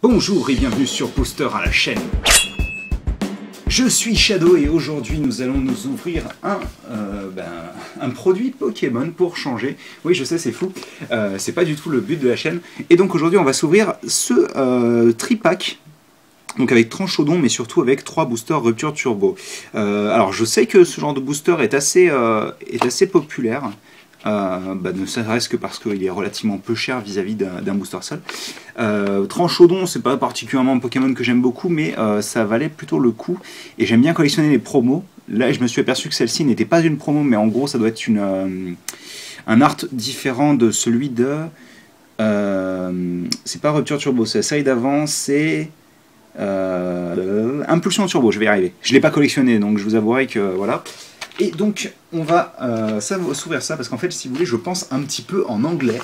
Bonjour et bienvenue sur Booster à la chaîne. Je suis Shadow et aujourd'hui nous allons nous ouvrir un produit Pokémon pour changer. Oui, je sais, c'est fou, c'est pas du tout le but de la chaîne. Et donc aujourd'hui on va s'ouvrir ce tripack. Donc avec Tranchaudon, mais surtout avec 3 boosters Rupture Turbo. Alors je sais que ce genre de booster est assez populaire. Ne serait-ce que parce qu'il est relativement peu cher vis-à-vis d'un booster seul. Tranchaudon, c'est pas particulièrement un Pokémon que j'aime beaucoup, mais ça valait plutôt le coup. Et j'aime bien collectionner les promos. Là, je me suis aperçu que celle-ci n'était pas une promo, mais en gros, ça doit être un art différent de celui de... c'est pas Rupture Turbo, c'est la série d'avant, c'est... Impulsion Turbo, je vais y arriver. Je l'ai pas collectionné, donc je vous avouerai que voilà. Et donc on va s'ouvrir ça parce qu'en fait, si vous voulez, je pense un petit peu en anglais.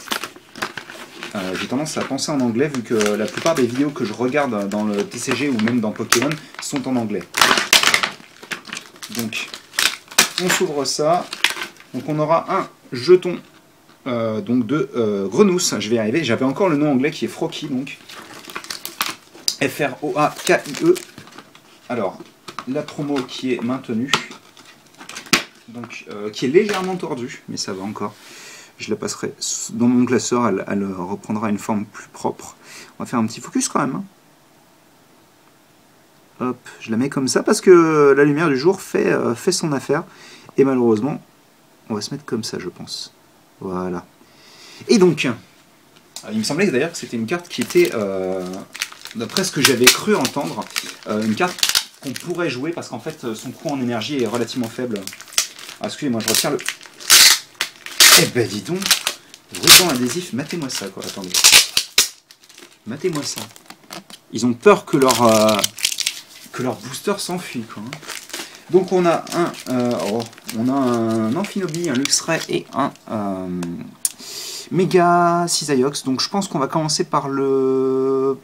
J'ai tendance à penser en anglais vu que la plupart des vidéos que je regarde dans le TCG ou même dans Pokémon sont en anglais. Donc on s'ouvre ça. Donc on aura un jeton de Grenousse. Je vais y arriver. J'avais encore le nom anglais qui est Froakie, donc F-R-O-A-K-I-E. Alors la promo qui est maintenue. Donc, qui est légèrement tordue, mais ça va encore. Je la passerai dans mon classeur, elle reprendra une forme plus propre. On va faire un petit focus quand même. Hein. Hop, je la mets comme ça parce que la lumière du jour fait son affaire. Et malheureusement, on va se mettre comme ça, je pense. Voilà. Et donc, il me semblait d'ailleurs que c'était une carte qui était, d'après ce que j'avais cru entendre, une carte qu'on pourrait jouer parce qu'en fait, son coût en énergie est relativement faible. Ah, excusez-moi, je retire le... Eh ben dis donc, ruban adhésif, matez-moi ça quoi, attendez. Matez-moi ça. Ils ont peur que leur booster s'enfuit quoi. Donc on a un Amphinobi, un Luxray et un Mega Cisaillux. Donc je pense qu'on va commencer par le...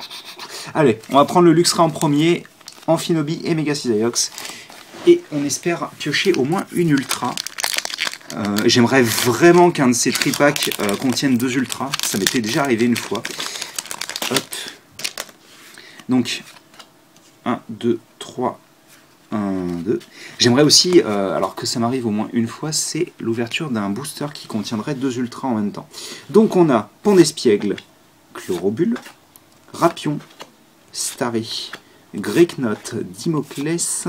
Allez, on va prendre le Luxray en premier, Amphinobi et Mega Cisaillux. Et on espère piocher au moins une ultra. J'aimerais vraiment qu'un de ces tripacks contienne 2 ultras. Ça m'était déjà arrivé une fois. Hop. Donc, 1, 2, 3, 1, 2. J'aimerais aussi, alors que ça m'arrive au moins une fois, c'est l'ouverture d'un booster qui contiendrait 2 ultras en même temps. Donc on a Pont d'Espiègle, Chlorobule, Rapion, Starry, Greeknote, Dimoclès,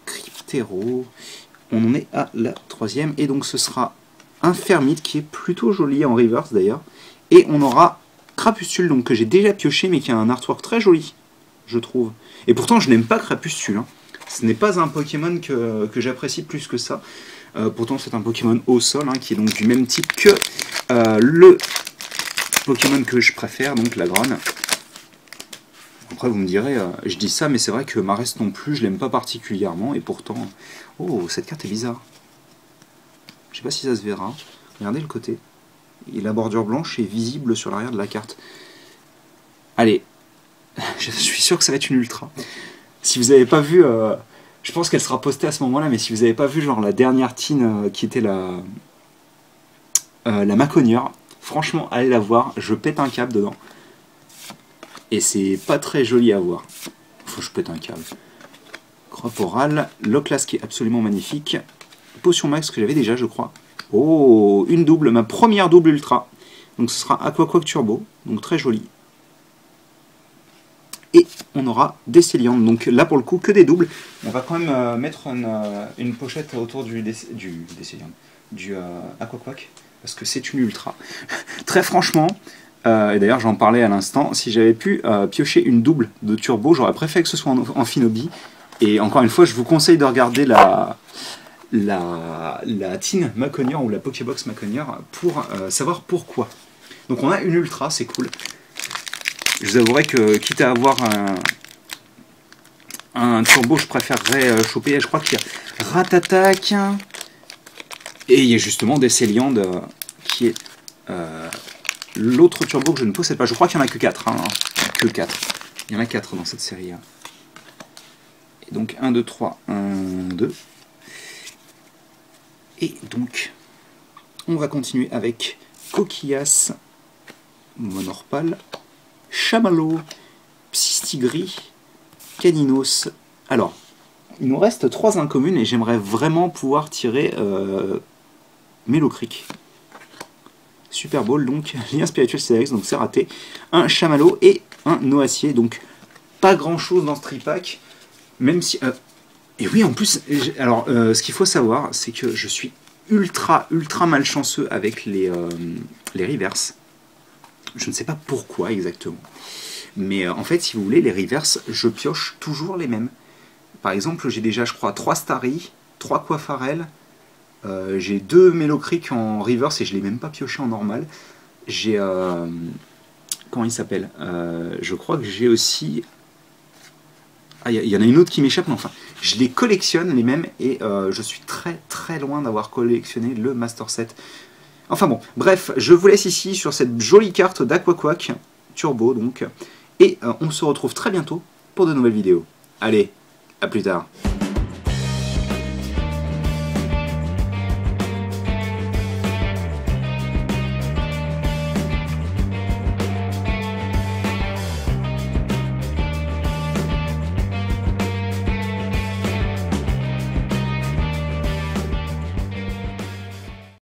Cryptero. On en est à la 3e et donc ce sera un Fermite qui est plutôt joli en reverse d'ailleurs, et on aura Crapustule donc que j'ai déjà pioché mais qui a un artwork très joli je trouve, et pourtant je n'aime pas Crapustule hein. Ce n'est pas un Pokémon que j'apprécie plus que ça, pourtant c'est un Pokémon au sol hein, qui est donc du même type que le Pokémon que je préfère, donc la Grone. Après vous me direz, je dis ça mais c'est vrai que Marest non plus je l'aime pas particulièrement et pourtant... Oh, cette carte est bizarre. Je sais pas si ça se verra. Regardez le côté. Et la bordure blanche est visible sur l'arrière de la carte. Allez, je suis sûr que ça va être une ultra. Si vous n'avez pas vu, je pense qu'elle sera postée à ce moment-là, mais si vous n'avez pas vu genre la dernière tine qui était la Maconnière, franchement allez la voir, je pète un câble dedans. Et c'est pas très joli à voir. Faut que je pète un câble. Corporal, Loclas qui est absolument magnifique. Potion Max que j'avais déjà je crois. Oh, une double, ma première double ultra. Donc ce sera Aquaquack Turbo, donc très joli. Et on aura des Céliantes, donc là pour le coup que des doubles. On va quand même mettre une pochette autour du Aquaquack, parce que c'est une ultra. Très franchement, et d'ailleurs j'en parlais à l'instant, si j'avais pu piocher une double de Turbo, j'aurais préféré que ce soit en Amphinobi. Et encore une fois, je vous conseille de regarder la Tine Maconnière ou la Pokébox Maconnière pour savoir pourquoi. Donc on a une ultra, c'est cool. Je vous avouerai que quitte à avoir un turbo, je préférerais choper, je crois qu'il y a Ratatac. Et il y a justement des Céliandes qui est l'autre turbo que je ne possède pas. Je crois qu'il n'y en a que 4. Hein, que 4. Il y en a 4 dans cette série. Et donc 1, 2, 3, 1, 2. Et donc, on va continuer avec Coquillas, Monorpal, Chamallow, Tigris, Caninos. Alors, il nous reste 3 incommunes et j'aimerais vraiment pouvoir tirer Mélocric. Super Bowl, donc lien spirituel Stellax, donc c'est raté. Un Chamallow et un Noacier, donc pas grand chose dans ce tripack, même si... et oui, en plus, alors ce qu'il faut savoir, c'est que je suis ultra malchanceux avec les reverse. Je ne sais pas pourquoi exactement. Mais en fait, si vous voulez, les reverse, je pioche toujours les mêmes. Par exemple, j'ai déjà, je crois, 3 Starry, 3 Quafarel, j'ai 2 Mélocric en reverse et je ne l'ai même pas pioché en normal. J'ai... comment il s'appelle, je crois que j'ai aussi... Ah, il y en a une autre qui m'échappe, mais enfin, je les collectionne les mêmes et je suis très loin d'avoir collectionné le Master Set. Enfin bon, bref, je vous laisse ici sur cette jolie carte d'Aquaquack Turbo, donc, et on se retrouve très bientôt pour de nouvelles vidéos. Allez, à plus tard.